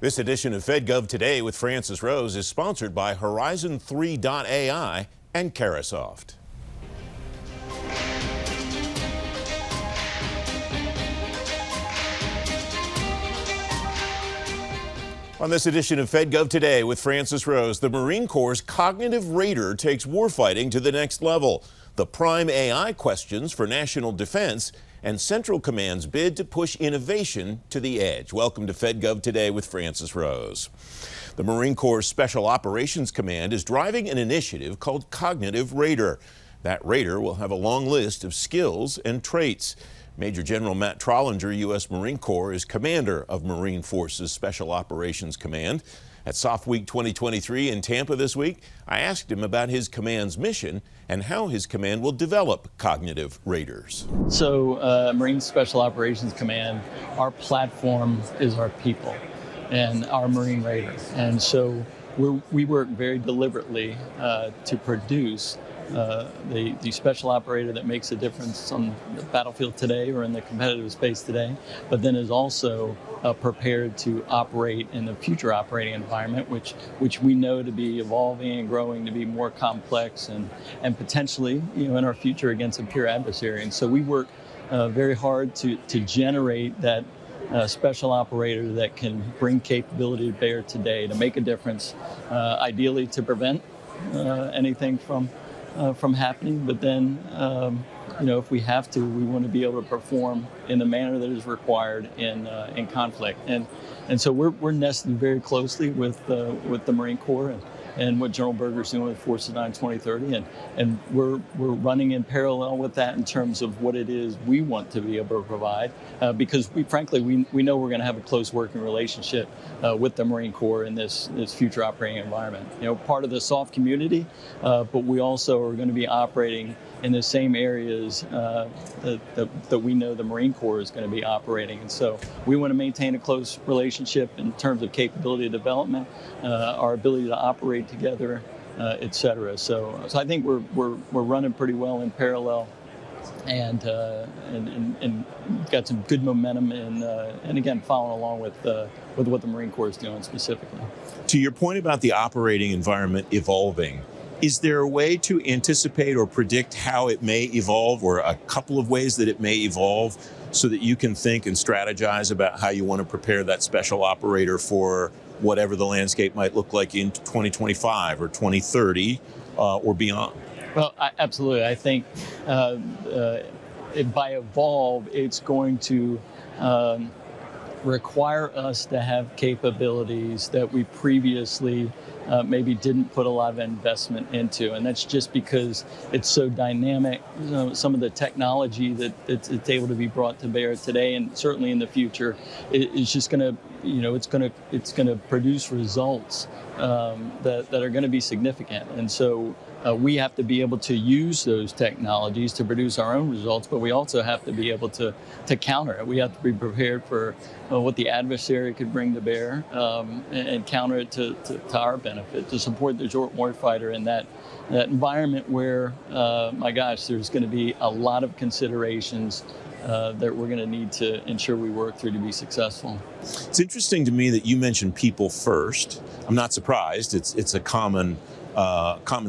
This edition of FedGov Today with Francis Rose is sponsored by Horizon3.ai and Carasoft. On this edition of FedGov Today with Francis Rose, the Marine Corps' cognitive radar takes warfighting to the next level. The prime AI questions for national defense and Central Command's bid to push innovation to the edge. Welcome to FedGov Today with Francis Rose. The Marine Corps' Special Operations Command is driving an initiative called Cognitive Radar. That radar will have a long list of skills and traits. Major General Matt Trollinger, U.S. Marine Corps, is commander of Marine Forces Special Operations Command. At SOF Week 2023 in Tampa this week, I asked him about his command's mission and how his command will develop cognitive radars. So, Marine Special Operations Command, our platform is our people and our Marine radar. And so we work very deliberately to produce the special operator that makes a difference on the battlefield today or in the competitive space today, but then is also prepared to operate in the future operating environment, which we know to be evolving and growing to be more complex and potentially, in our future against a peer adversary. And so we work very hard to generate that special operator that can bring capability to bear today to make a difference, ideally to prevent anything from happening, but then, if we have to, we want to be able to perform in the manner that is required in conflict. And so we're nested very closely with the Marine Corps and what General Berger's doing with Forces 9 2030, and we're running in parallel with that in terms of what it is we want to be able to provide, because we know we're going to have a close working relationship with the Marine Corps in this future operating environment. Part of the SOF community, but we also are going to be operating in the same areas that we know the Marine Corps is going to be operating. And so we want to maintain a close relationship in terms of capability development, our ability to operate together, et cetera. So I think we're running pretty well in parallel, and got some good momentum, and again, following along with what the Marine Corps is doing specifically. To your point about the operating environment evolving, is there a way to anticipate or predict how it may evolve, or a couple of ways that it may evolve, so that you can think and strategize about how you want to prepare that special operator for whatever the landscape might look like in 2025 or 2030 or beyond? Well, absolutely. I think by evolve, it's going to require us to have capabilities that we previously maybe didn't put a lot of investment into, and that's just because it's so dynamic. Some of the technology that it's able to be brought to bear today, and certainly in the future, is just going to, it's going to produce results that are going to be significant, and so. We have to be able to use those technologies to produce our own results, but we also have to be able to counter it. We have to be prepared for what the adversary could bring to bear, and counter it to our benefit, to support the joint warfighter in that environment where, there's going to be a lot of considerations that we're going to need to ensure we work through to be successful. It's interesting to me that you mentioned people first. I'm not surprised. It's a common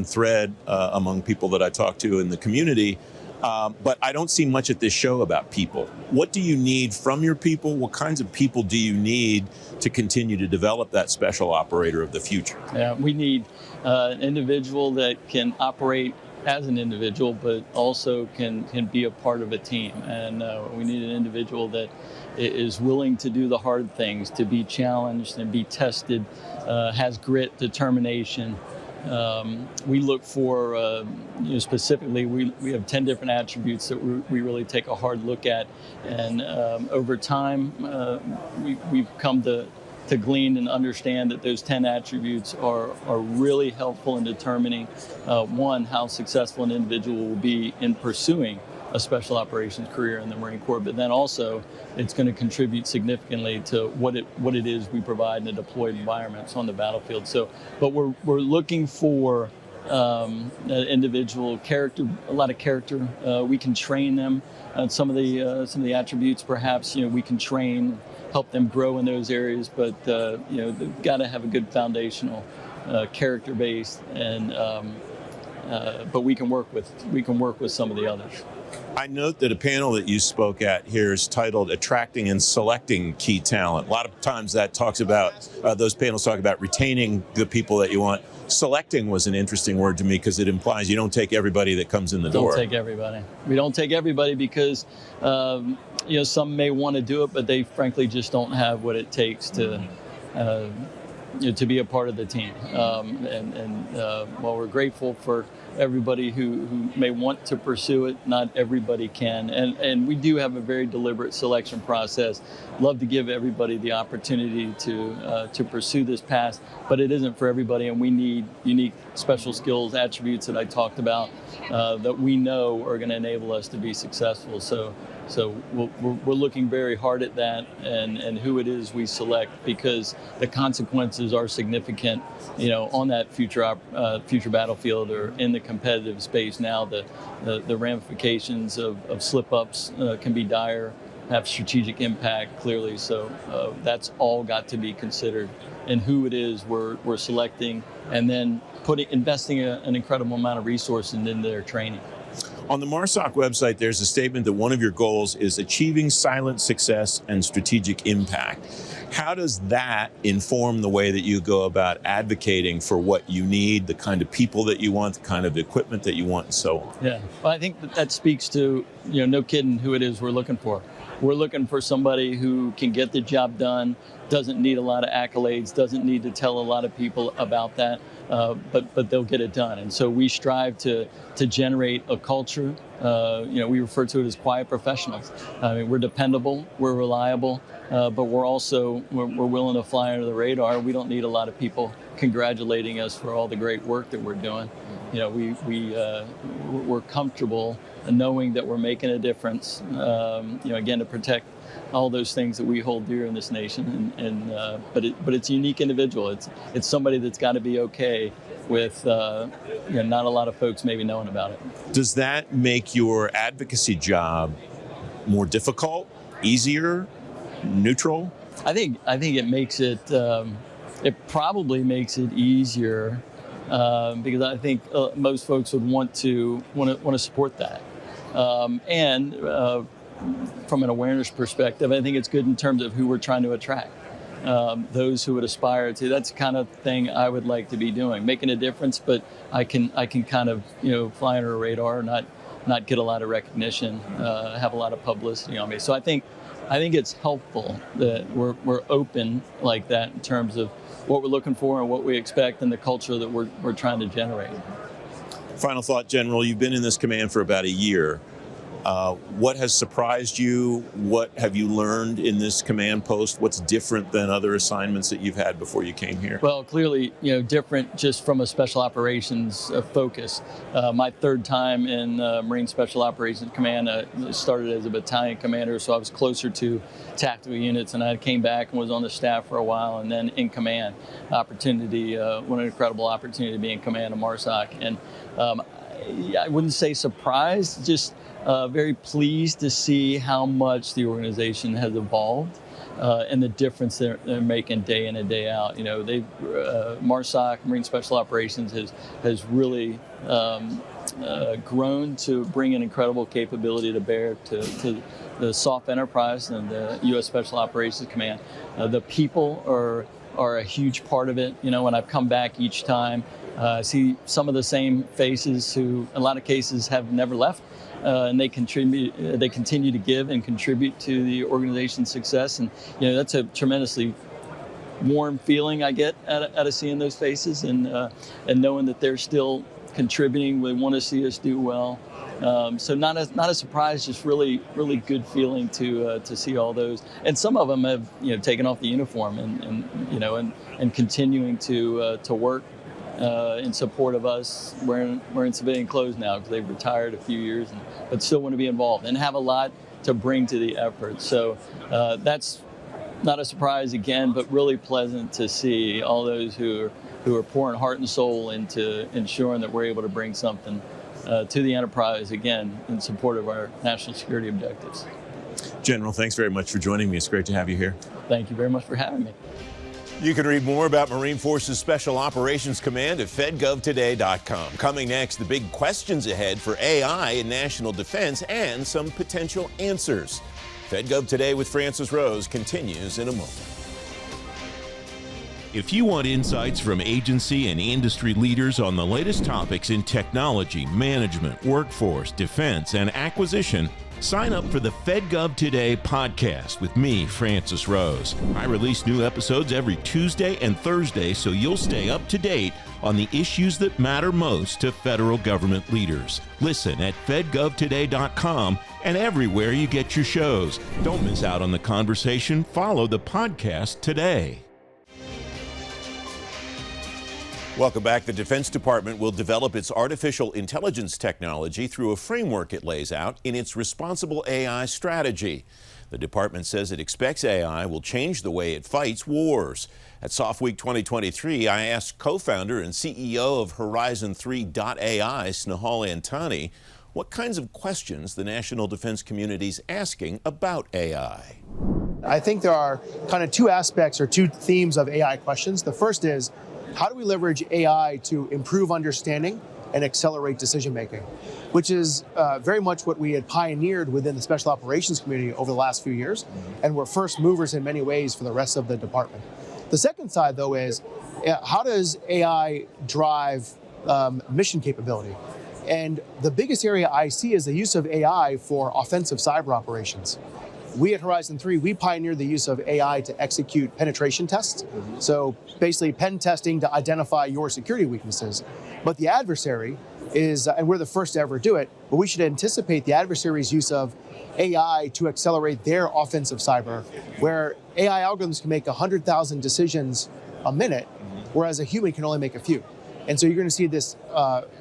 thread among people that I talk to in the community, but I don't see much at this show about people. What do you need from your people? What kinds of people do you need to continue to develop that special operator of the future? Yeah, we need an individual that can operate as an individual, but also can be a part of a team. And we need an individual that is willing to do the hard things, to be challenged and be tested, has grit, determination. We look for, specifically, we have 10 different attributes that we really take a hard look at. And over time, we've come to glean and understand that those 10 attributes are really helpful in determining, one, how successful an individual will be in pursuing a special operations career in the Marine Corps, but then also it's going to contribute significantly to what it is we provide in the deployed environments on the battlefield. So, but we're looking for individual character, a lot of character. We can train them. Some of the attributes, perhaps, we can train help them grow in those areas. But they've got to have a good foundational character base, and but we can work with some of the others. I note that a panel that you spoke at here is titled "Attracting and Selecting Key Talent." A lot of times that talks about, those panels talk about retaining the people that you want. Selecting was an interesting word to me because it implies you don't take everybody that comes in the door. Don't take everybody. We don't take everybody because some may want to do it, but they frankly just don't have what it takes to be a part of the team. While we're grateful for everybody who may want to pursue it, not everybody can. And we do have a very deliberate selection process. Love to give everybody the opportunity to pursue this path, but it isn't for everybody, and we need unique special skills, attributes that I talked about that we know are going to enable us to be successful. So we're looking very hard at that and who it is we select, because the consequences are significant, on that future battlefield or in the competitive space now. The ramifications of slip-ups can be dire, have strategic impact clearly. So that's all got to be considered in who it is we're selecting, and then investing an incredible amount of resources into their training. On the MARSOC website, there's a statement that one of your goals is achieving silent success and strategic impact. How does that inform the way that you go about advocating for what you need, the kind of people that you want, the kind of equipment that you want, and so on? Yeah, well, I think that speaks to, no kidding, who it is we're looking for. We're looking for somebody who can get the job done, doesn't need a lot of accolades, doesn't need to tell a lot of people about that, but they'll get it done. And so we strive to generate a culture. We refer to it as quiet professionals. I mean, we're dependable, we're reliable, but we're willing to fly under the radar. We don't need a lot of people congratulating us for all the great work that we're doing. We're comfortable knowing that we're making a difference. Again, to protect all those things that we hold dear in this nation, but it's a unique individual. It's somebody that's got to be okay with not a lot of folks maybe knowing about it. Does that make your advocacy job more difficult, easier, neutral? I think it makes it. It probably makes it easier because I think most folks would want to support that, and from an awareness perspective, I think it's good in terms of who we're trying to attract. Those who would aspire to. That's the kind of thing I would like to be doing, making a difference. But I can kind of fly under a radar, not get a lot of recognition, have a lot of publicity on me. So I think it's helpful that we're open like that in terms of what we're looking for and what we expect and the culture that we're trying to generate. Final thought, General. You've been in this command for about a year. What has surprised you? What have you learned in this command post? What's different than other assignments that you've had before you came here? Well, clearly, different just from a special operations focus. My third time in Marine Special Operations Command, started as a battalion commander, so I was closer to tactical units, and I came back and was on the staff for a while, and then in command. What an incredible opportunity to be in command of MARSOC. And I wouldn't say surprised, just very pleased to see how much the organization has evolved and the difference they're making day in and day out. MARSOC, Marine Special Operations, has really grown to bring an incredible capability to bear to the SOF enterprise and the U.S. Special Operations Command. The people are a huge part of it. When I've come back each time, see some of the same faces who, in a lot of cases, have never left. And they continue to give and contribute to the organization's success, and that's a tremendously warm feeling I get out of seeing those faces and knowing that they're still contributing. They want to see us do well. So not a surprise, just really good feeling to see all those, and some of them have taken off the uniform and continuing to work in support of us wearing civilian clothes now because they've retired a few years, but still want to be involved and have a lot to bring to the effort. So that's not a surprise again, but really pleasant to see all those who are pouring heart and soul into ensuring that we're able to bring something to the enterprise, again, in support of our national security objectives. General, thanks very much for joining me. It's great to have you here. Thank you very much for having me. You can read more about Marine Forces Special Operations Command at fedgovtoday.com. Coming next, the big questions ahead for AI in national defense and some potential answers. FedGov Today with Francis Rose continues in a moment. If you want insights from agency and industry leaders on the latest topics in technology, management, workforce, defense, and acquisition, sign up for the FedGov Today podcast with me, Francis Rose. I release new episodes every Tuesday and Thursday, so you'll stay up to date on the issues that matter most to federal government leaders. Listen at fedgovtoday.com and everywhere you get your shows. Don't miss out on the conversation. Follow the podcast today. Welcome back. The Defense Department will develop its artificial intelligence technology through a framework it lays out in its responsible AI strategy. The department says it expects AI will change the way it fights wars. At SOF Week 2023, I asked co-founder and CEO of Horizon3.ai, Snehal Antani, what kinds of questions the national defense community is asking about AI. I think there are kind of two aspects or two themes of AI questions. The first is, how do we leverage AI to improve understanding and accelerate decision making, which is very much what we had pioneered within the special operations community over the last few years, and we're first movers in many ways for the rest of the department. The second side, though, is how does AI drive mission capability? And the biggest area I see is the use of AI for offensive cyber operations. We at Horizon 3, we pioneered the use of AI to execute penetration tests. So basically pen testing to identify your security weaknesses. But the adversary is, and we're the first to ever do it, but we should anticipate the adversary's use of AI to accelerate their offensive cyber, where AI algorithms can make 100,000 decisions a minute, whereas a human can only make a few. And so you're going to see this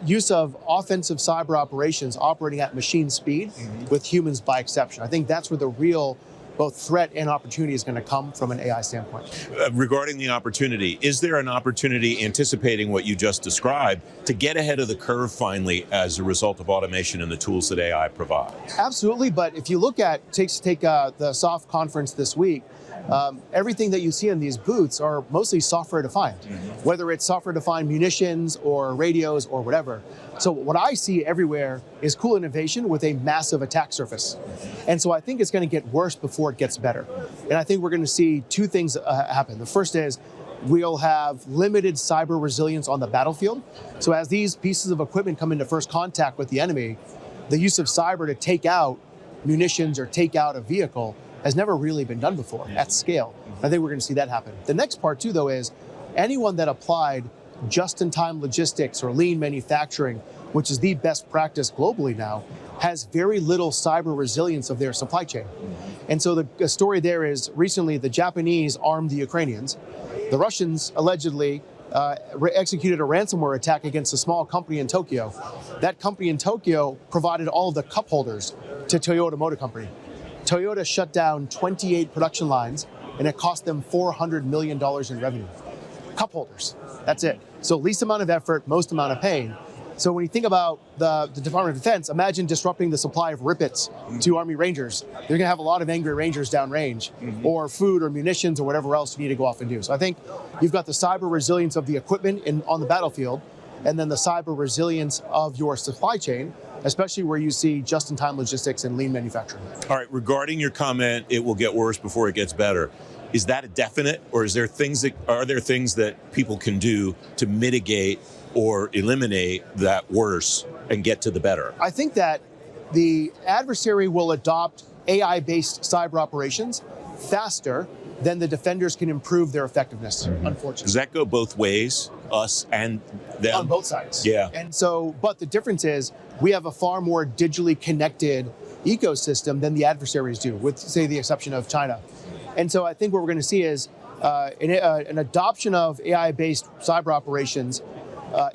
use of offensive cyber operations operating at machine speed with humans by exception. I think that's where the real both threat and opportunity is going to come from an AI standpoint. Regarding the opportunity, is there an opportunity, anticipating what you just described, to get ahead of the curve finally as a result of automation and the tools that AI provides? Absolutely, but if you look at, take the SOF conference this week, everything that you see in these booths are mostly software defined, whether it's software defined munitions or radios or whatever. So what I see everywhere is cool innovation with a massive attack surface. And so I think it's going to get worse before it gets better. And I think we're going to see two things happen. The first is we'll have limited cyber resilience on the battlefield. So as these pieces of equipment come into first contact with the enemy, the use of cyber to take out munitions or take out a vehicle has never really been done before at scale. I think we're going to see that happen. The next part too, though, is anyone that applied just-in-time logistics or lean manufacturing, which is the best practice globally now, has very little cyber resilience of their supply chain. And so the story there is recently the Japanese armed the Ukrainians. The Russians allegedly executed a ransomware attack against a small company in Tokyo. That company in Tokyo provided all of the cup holders to Toyota Motor Company. Toyota shut down 28 production lines, and it cost them $400 million in revenue. Cup holders, that's it. So least amount of effort, most amount of pain. So when you think about the Department of Defense, imagine disrupting the supply of Rippets to Army Rangers. You're gonna have a lot of angry Rangers downrange, or food or munitions or whatever else you need to go off and do. So I think you've got the cyber resilience of the equipment on the battlefield, and then the cyber resilience of your supply chain, especially where you see just-in-time logistics and lean manufacturing. All right, regarding your comment, it will get worse before it gets better. Is that a definite, or are there things that people can do to mitigate or eliminate that worse and get to the better? I think that the adversary will adopt AI-based cyber operations faster than the defenders can improve their effectiveness, unfortunately. Does that go both ways, us and them? On both sides. Yeah. And so, but the difference is we have a far more digitally connected ecosystem than the adversaries do, with, say, the exception of China. And so I think what we're going to see is an adoption of AI-based cyber operations,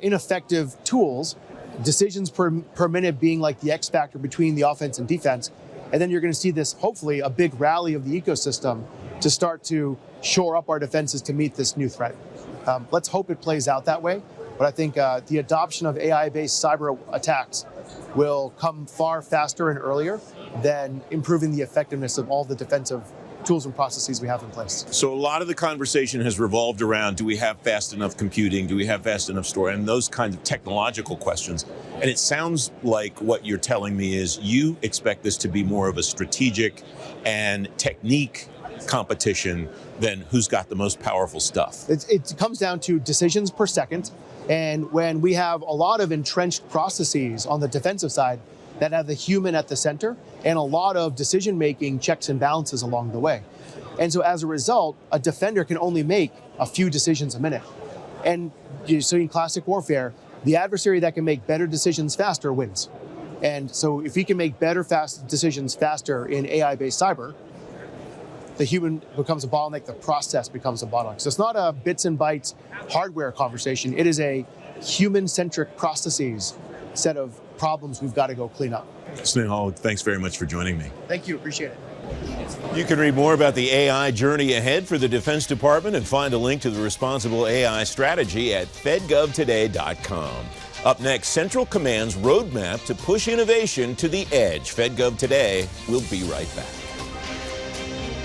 ineffective tools, decisions per minute being like the X factor between the offense and defense. And then you're going to see this, hopefully, a big rally of the ecosystem to start to shore up our defenses to meet this new threat. Let's hope it plays out that way. But I think the adoption of AI-based cyber attacks will come far faster and earlier than improving the effectiveness of all the defensive tools and processes we have in place. So a lot of the conversation has revolved around, do we have fast enough computing? Do we have fast enough storage? And those kinds of technological questions. And it sounds like what you're telling me is you expect this to be more of a strategic and technique competition than who's got the most powerful stuff. It comes down to decisions per second. And when we have a lot of entrenched processes on the defensive side that have the human at the center and a lot of decision-making checks and balances along the way. And so as a result, a defender can only make a few decisions a minute. And you see in classic warfare, the adversary that can make better decisions faster wins. And so if we can make better decisions faster in AI-based cyber, the human becomes a bottleneck, the process becomes a bottleneck. So it's not a bits and bytes hardware conversation. It is a human-centric processes set of problems we've got to go clean up. Snehal, thanks very much for joining me. Thank you, appreciate it. You can read more about the AI journey ahead for the Defense Department and find a link to the responsible AI strategy at fedgovtoday.com. Up next, Central Command's roadmap to push innovation to the edge. FedGov Today. We'll be right back.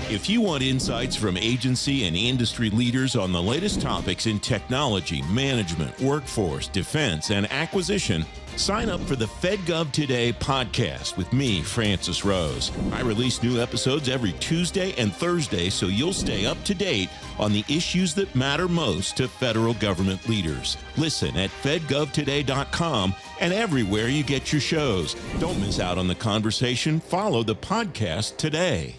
If you want insights from agency and industry leaders on the latest topics in technology, management, workforce, defense, and acquisition, sign up for the FedGov Today podcast with me, Francis Rose. I release new episodes every Tuesday and Thursday, so you'll stay up to date on the issues that matter most to federal government leaders. Listen at fedgovtoday.com and everywhere you get your shows. Don't miss out on the conversation. Follow the podcast today.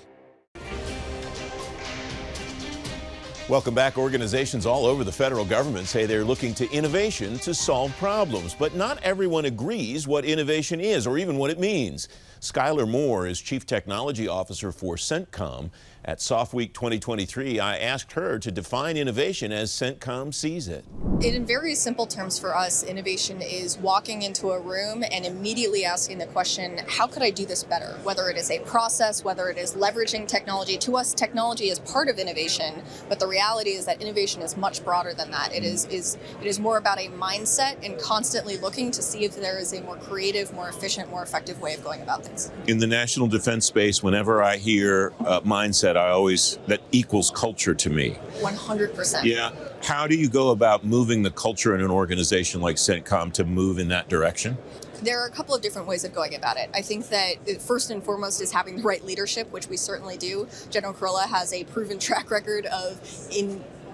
Welcome back. Organizations all over the federal government say they're looking to innovation to solve problems, but not everyone agrees what innovation is or even what it means. Schuyler Moore is Chief Technology Officer for CENTCOM. At SOF Week 2023, I asked her to define innovation as CENTCOM sees it. In very simple terms for us, innovation is walking into a room and immediately asking the question, how could I do this better? Whether it is a process, whether it is leveraging technology. To us, technology is part of innovation, but the reality is that innovation is much broader than that. It is more about a mindset and constantly looking to see if there is a more creative, more efficient, more effective way of going about things. In the national defense space, whenever I hear mindset, that equals culture to me. 100%. Yeah. How do you go about moving the culture in an organization like CENTCOM to move in that direction? There are a couple of different ways of going about it. I think that first and foremost is having the right leadership, which we certainly do. General Kurilla has a proven track record of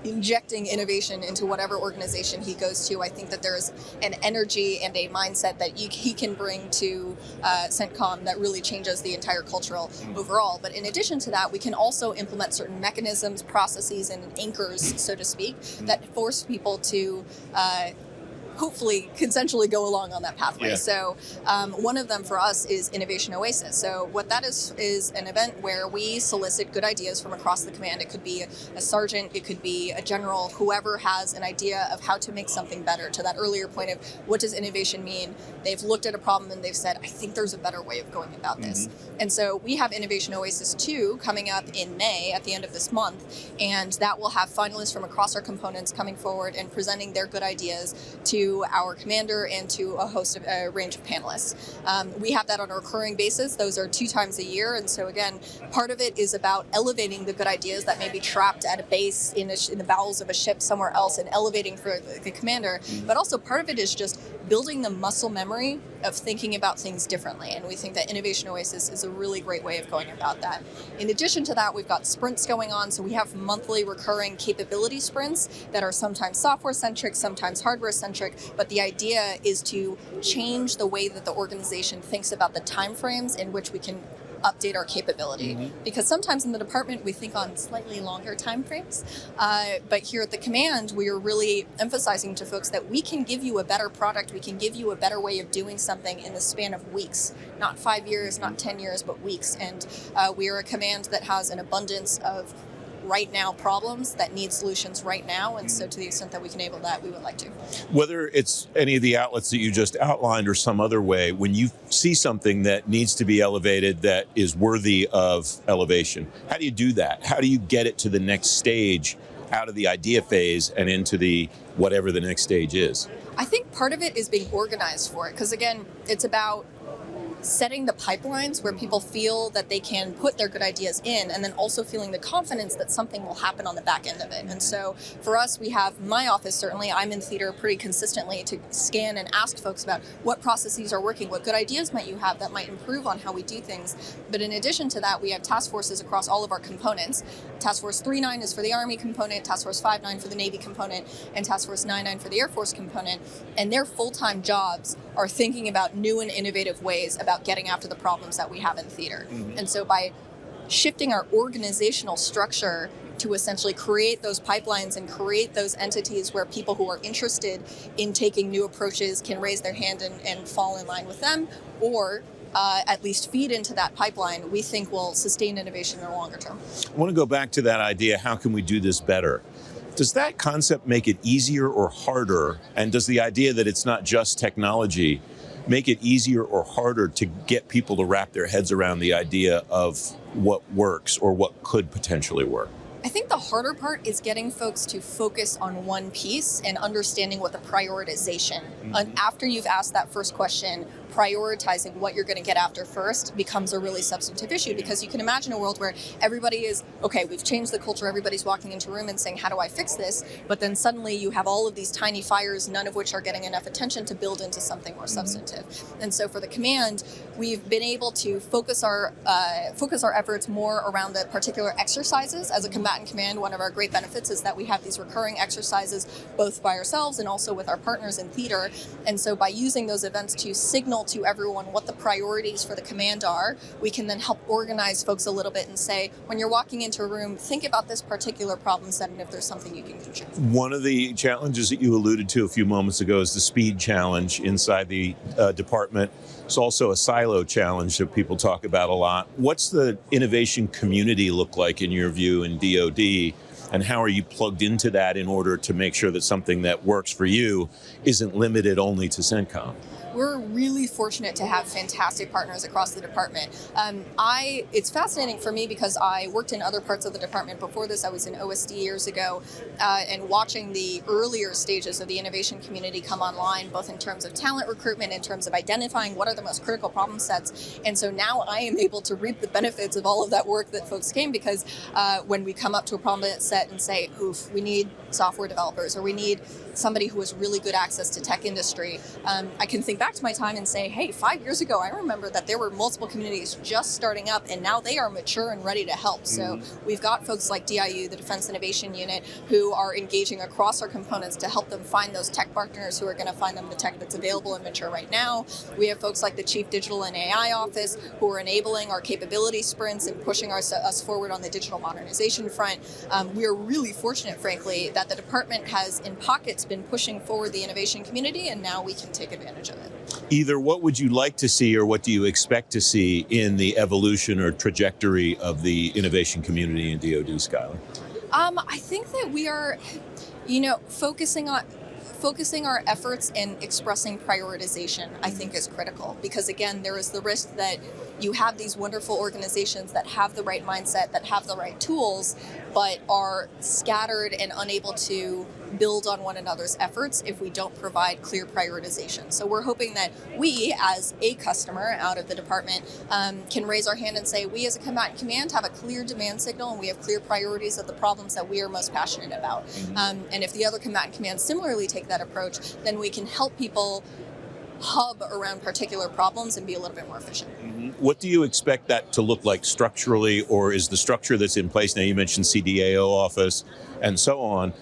injecting innovation into whatever organization he goes to. I think that there's an energy and a mindset that he can bring to CENTCOM that really changes the entire cultural overall. But in addition to that, we can also implement certain mechanisms, processes, and anchors, so to speak, that force people to hopefully consensually go along on that pathway. Yeah. So one of them for us is Innovation Oasis. So what that is an event where we solicit good ideas from across the command. It could be a sergeant, it could be a general, whoever has an idea of how to make something better. To that earlier point of what does innovation mean? They've looked at a problem and they've said, I think there's a better way of going about this. And so we have Innovation Oasis 2 coming up in May at the end of this month, and that will have finalists from across our components coming forward and presenting their good ideas to our commander and to a range of panelists. We have that on a recurring basis. Those are 2 times a year. And so again, part of it is about elevating the good ideas that may be trapped at a base in the bowels of a ship somewhere else and elevating for the commander. But also part of it is just building the muscle memory of thinking about things differently. And we think that Innovation Oasis is a really great way of going about that. In addition to that, we've got sprints going on. So we have monthly recurring capability sprints that are sometimes software-centric, sometimes hardware-centric. But the idea is to change the way that the organization thinks about the timeframes in which we can update our capability. Because sometimes in the department we think on slightly longer timeframes, but here at the command we are really emphasizing to folks that we can give you a better product, we can give you a better way of doing something in the span of weeks, not 5 years, not 10 years, but weeks. And we are a command that has an abundance of right now problems that need solutions right now, and so to the extent that we can enable that, we would like to. Whether it's any of the outlets that you just outlined or some other way, when you see something that needs to be elevated that is worthy of elevation, how do you do that? How do you get it to the next stage, out of the idea phase and into the whatever the next stage is? I think part of it is being organized for it, because again, it's about setting the pipelines where people feel that they can put their good ideas in, and then also feeling the confidence that something will happen on the back end of it. And so for us, we have my office, certainly, I'm in theater pretty consistently to scan and ask folks about what processes are working, what good ideas might you have that might improve on how we do things. But in addition to that, we have task forces across all of our components. Task Force 3.9 is for the Army component, Task Force 5.9 for the Navy component, and Task Force 9.9 for the Air Force component. And their full-time jobs are thinking about new and innovative ways about getting after the problems that we have in theater. And so by shifting our organizational structure to essentially create those pipelines and create those entities where people who are interested in taking new approaches can raise their hand and fall in line with them, or at least feed into that pipeline, we think will sustain innovation in the longer term. I want to go back to that idea, how can we do this better? Does that concept make it easier or harder? And does the idea that it's not just technology make it easier or harder to get people to wrap their heads around the idea of what works or what could potentially work? I think the harder part is getting folks to focus on one piece and understanding what the prioritization. And after you've asked that first question, prioritizing what you're going to get after first becomes a really substantive issue, because you can imagine a world where everybody is, okay, we've changed the culture, everybody's walking into a room and saying, how do I fix this? But then suddenly you have all of these tiny fires, none of which are getting enough attention to build into something more substantive. And so for the command, we've been able to focus our efforts more around the particular exercises. As a combatant command, one of our great benefits is that we have these recurring exercises both by ourselves and also with our partners in theater. And so by using those events to signal to everyone what the priorities for the command are, we can then help organize folks a little bit and say, when you're walking into a room, think about this particular problem set and if there's something you can do. One of the challenges that you alluded to a few moments ago is the speed challenge inside the department. It's also a silo challenge that people talk about a lot. What's the innovation community look like in your view in DoD? And how are you plugged into that in order to make sure that something that works for you isn't limited only to CENTCOM? We're really fortunate to have fantastic partners across the department. It's fascinating for me because I worked in other parts of the department before this. I was in OSD years ago, and watching the earlier stages of the innovation community come online, both in terms of talent recruitment, in terms of identifying what are the most critical problem sets. And so now I am able to reap the benefits of all of that work that folks came, because when we come up to a problem set and say, oof, we need software developers, or we need somebody who has really good access to tech industry, I can think back to my time and say, hey, 5 years ago, I remember that there were multiple communities just starting up, and now they are mature and ready to help. So we've got folks like DIU, the Defense Innovation Unit, who are engaging across our components to help them find those tech partners who are going to find them the tech that's available and mature right now. We have folks like the Chief Digital and AI Office who are enabling our capability sprints and pushing us forward on the digital modernization front. We are really fortunate, frankly, that the department has, in pockets, been pushing forward the innovation community, and now we can take advantage of it. Either what would you like to see or what do you expect to see in the evolution or trajectory of the innovation community in DoD, Schuyler? I think that we are, focusing our efforts and expressing prioritization, I think, is critical, because again, there is the risk that you have these wonderful organizations that have the right mindset, that have the right tools, but are scattered and unable to build on one another's efforts if we don't provide clear prioritization. So we're hoping that we, as a customer out of the department, can raise our hand and say, we as a combatant command have a clear demand signal, and we have clear priorities of the problems that we are most passionate about. And if the other combatant commands similarly take that approach, then we can help people hub around particular problems and be a little bit more efficient. What do you expect that to look like structurally, or is the structure that's in place now, you mentioned CDAO office and so on,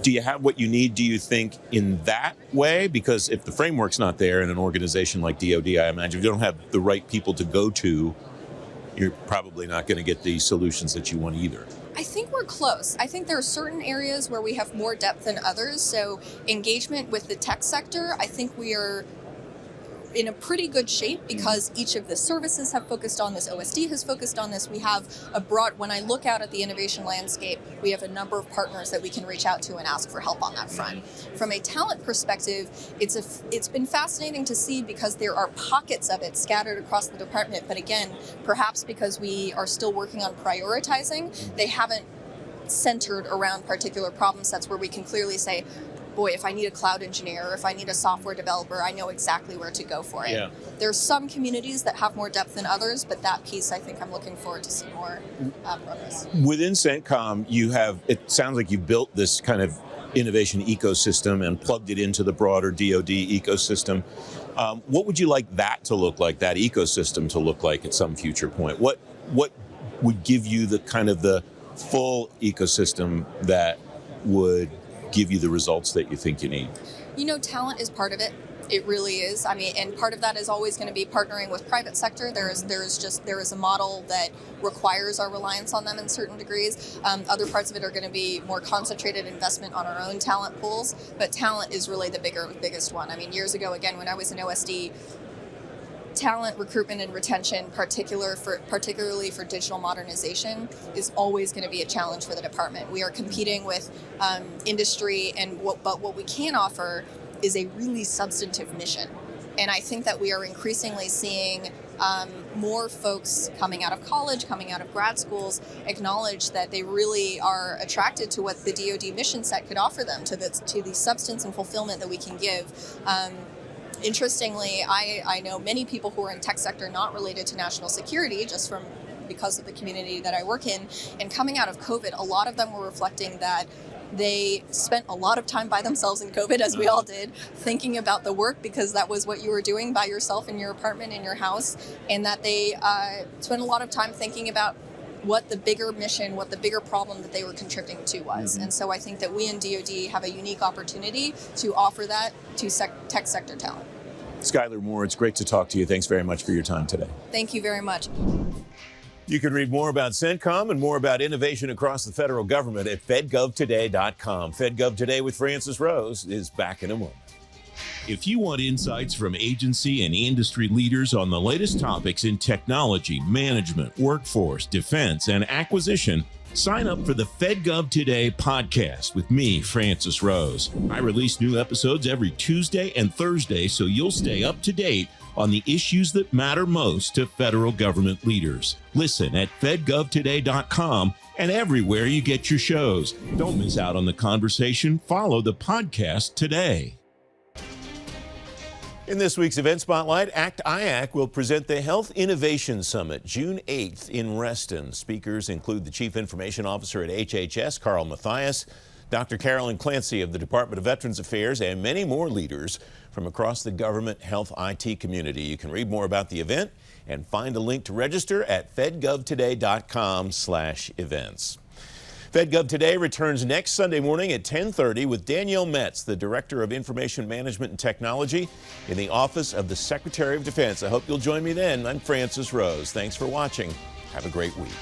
do you have what you need, do you think, in that way? Because if the framework's not there in an organization like DoD, I imagine if you don't have the right people to go to, you're probably not going to get the solutions that you want either. I think we're close. I think there are certain areas where we have more depth than others. So engagement with the tech sector, I think we are in a pretty good shape, because each of the services have focused on this, OSD has focused on this. We have when I look out at the innovation landscape, we have a number of partners that we can reach out to and ask for help on that front. From a talent perspective, it's been fascinating to see, because there are pockets of it scattered across the department, but again, perhaps because we are still working on prioritizing, they haven't centered around particular problem sets where we can clearly say, boy, if I need a cloud engineer or if I need a software developer, I know exactly where to go for it. Yeah. There's some communities that have more depth than others, but that piece, I think I'm looking forward to see more progress. Within CENTCOM, it sounds like you've built this kind of innovation ecosystem and plugged it into the broader DoD ecosystem. What would you like that to look like, that ecosystem to look like at some future point? What would give you the kind of the full ecosystem that would give you the results that you think you need? Talent is part of it. It really is. I mean, and part of that is always going to be partnering with private sector. There is a model that requires our reliance on them in certain degrees. Other parts of it are going to be more concentrated investment on our own talent pools, but talent is really the biggest one. I mean, years ago, again, when I was in OSD, talent recruitment and retention, particularly for digital modernization, is always going to be a challenge for the department. We are competing with industry, but what we can offer is a really substantive mission. And I think that we are increasingly seeing more folks coming out of college, coming out of grad schools, acknowledge that they really are attracted to what the DoD mission set could offer them, to the substance and fulfillment that we can give. Interestingly, I know many people who are in tech sector not related to national security, just because of the community that I work in. And coming out of COVID, a lot of them were reflecting that they spent a lot of time by themselves in COVID, as we all did, thinking about the work because that was what you were doing by yourself in your apartment, in your house, and that they spent a lot of time thinking about what the bigger mission, what the bigger problem that they were contributing to was. Mm-hmm. And so I think that we in DoD have a unique opportunity to offer that to tech sector talent. Schuyler Moore, it's great to talk to you. Thanks very much for your time today. Thank you very much. You can read more about CENTCOM and more about innovation across the federal government at fedgovtoday.com. FedGov Today with Francis Rose is back in a moment. If you want insights from agency and industry leaders on the latest topics in technology, management, workforce, defense, and acquisition, sign up for the FedGov Today podcast with me, Francis Rose. I release new episodes every Tuesday and Thursday, so you'll stay up to date on the issues that matter most to federal government leaders. Listen at fedgovtoday.com and everywhere you get your shows. Don't miss out on the conversation. Follow the podcast today. In this week's Event Spotlight, ACT-IAC will present the Health Innovation Summit June 8th in Reston. Speakers include the Chief Information Officer at HHS, Carl Mathias, Dr. Carolyn Clancy of the Department of Veterans Affairs, and many more leaders from across the government health IT community. You can read more about the event and find a link to register at fedgovtoday.com/events. FedGov Today returns next Sunday morning at 10:30 with Danielle Metz, the Director of Information Management and Technology in the Office of the Secretary of Defense. I hope you'll join me then. I'm Francis Rose. Thanks for watching. Have a great week.